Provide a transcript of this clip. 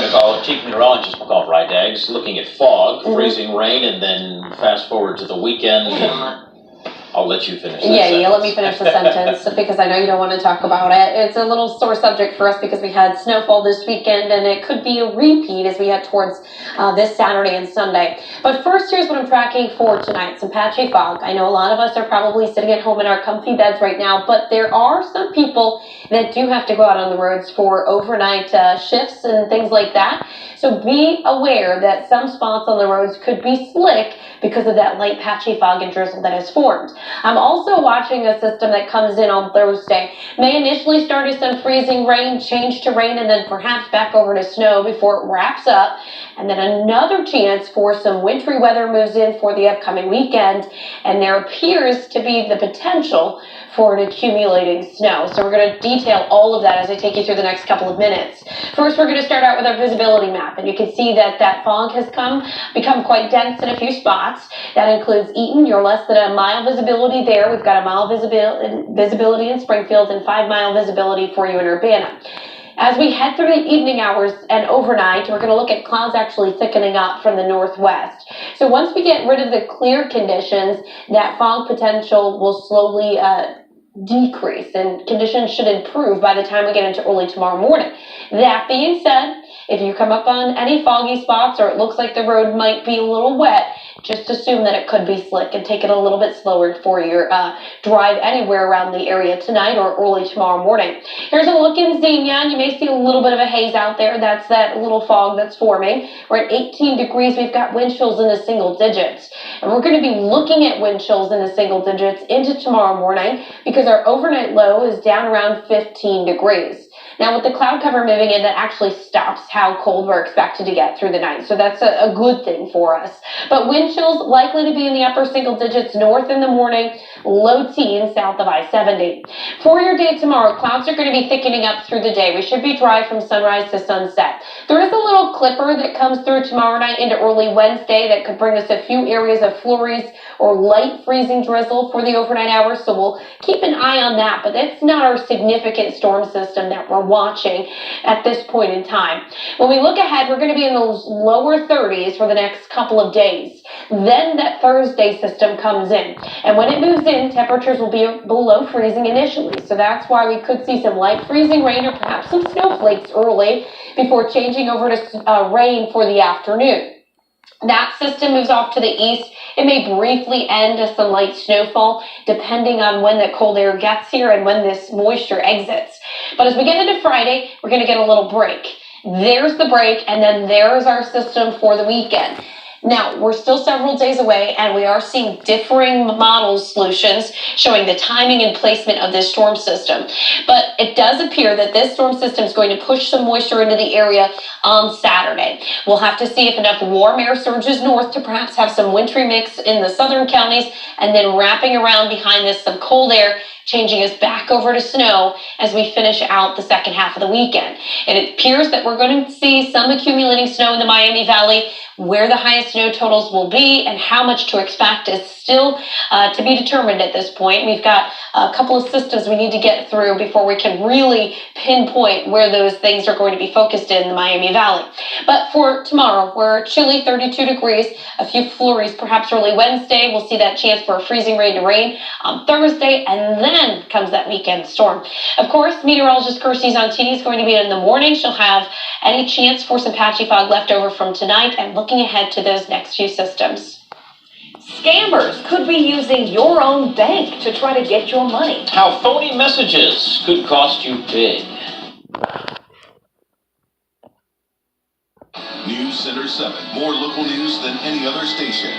going to call Chief Meteorologist McCall Vrydaghs, looking at fog, freezing rain, and then fast forward to the weekend. I'll let you finish that sentence. Let me finish the sentence because I know you don't want to talk about it. It's a little sore subject for us because we had snowfall this weekend and it could be a repeat as we head towards this Saturday and Sunday. But first, here's what I'm tracking for tonight. Some patchy fog. I know a lot of us are probably sitting at home in our comfy beds right now, but there are some people that do have to go out on the roads for overnight shifts and things like that. So be aware that some spots on the roads could be slick because of that light patchy fog and drizzle that has formed. I'm also watching a system that comes in on Thursday. May initially start as some freezing rain, change to rain, and then perhaps back over to snow before it wraps up. And then another chance for some wintry weather moves in for the upcoming weekend. And there appears to be the potential for an accumulating snow. So we're going to detail all of that as I take you through the next couple of minutes. First, we're going to start out with our visibility map. And you can see that that fog has become quite dense in a few spots. That includes Eaton. You're less than a mile visibility there. We've got a mile visibility in Springfield and 5-mile visibility for you in Urbana. As we head through the evening hours and overnight, we're going to look at clouds actually thickening up from the northwest. So once we get rid of the clear conditions, that fog potential will slowly decrease and conditions should improve by the time we get into early tomorrow morning. That being said, if you come up on any foggy spots or it looks like the road might be a little wet, just assume that it could be slick and take it a little bit slower for your drive anywhere around the area tonight or early tomorrow morning. Here's a look in Xenia. You may see a little bit of a haze out there. That's that little fog that's forming. We're at 18 degrees. We've got wind chills in the single digits. And we're going to be looking at wind chills in the single digits into tomorrow morning because our overnight low is down around 15 degrees. Now, with the cloud cover moving in, that actually stops how cold we're expected to get through the night. So that's a good thing for us. But wind chills likely to be in the upper single digits north in the morning, low teens south of I-70. For your day tomorrow, clouds are going to be thickening up through the day. We should be dry from sunrise to sunset. There is a little clipper that comes through tomorrow night into early Wednesday that could bring us a few areas of flurries or light freezing drizzle for the overnight hours. So we'll keep an eye on that. But that's not our significant storm system that we're watching at this point in time. When we look ahead, we're going to be in those lower 30s for the next couple of days. Then that Thursday system comes in. And when it moves in, temperatures will be below freezing initially. So that's why we could see some light freezing rain or perhaps some snowflakes early before changing over to rain for the afternoon. That system moves off to the east. It may briefly end as some light snowfall, depending on when the cold air gets here and when this moisture exits. But as we get into Friday, we're going to get a little break. There's the break, and then there's our system for the weekend. Now, we're still several days away, and we are seeing differing model solutions showing the timing and placement of this storm system. But it does appear that this storm system is going to push some moisture into the area on Saturday. We'll have to see if enough warm air surges north to perhaps have some wintry mix in the southern counties, and then wrapping around behind this some cold air, changing us back over to snow as we finish out the second half of the weekend. It appears that we're going to see some accumulating snow in the Miami Valley. Where the highest snow totals will be and how much to expect is still to be determined at this point. We've got a couple of systems we need to get through before we can really pinpoint where those things are going to be focused in the Miami Valley. But for tomorrow, we're chilly, 32 degrees, a few flurries perhaps early Wednesday. We'll see that chance for a freezing rain to rain on Thursday, and then comes that weekend storm. Of course, meteorologist Kirsty's on TV is going to be in the morning. She'll have any chance for some patchy fog left over from tonight and looking ahead to those next few systems. Scammers could be using your own bank to try to get your money. How phony messages could cost you big. News Center 7, more local news than any other station.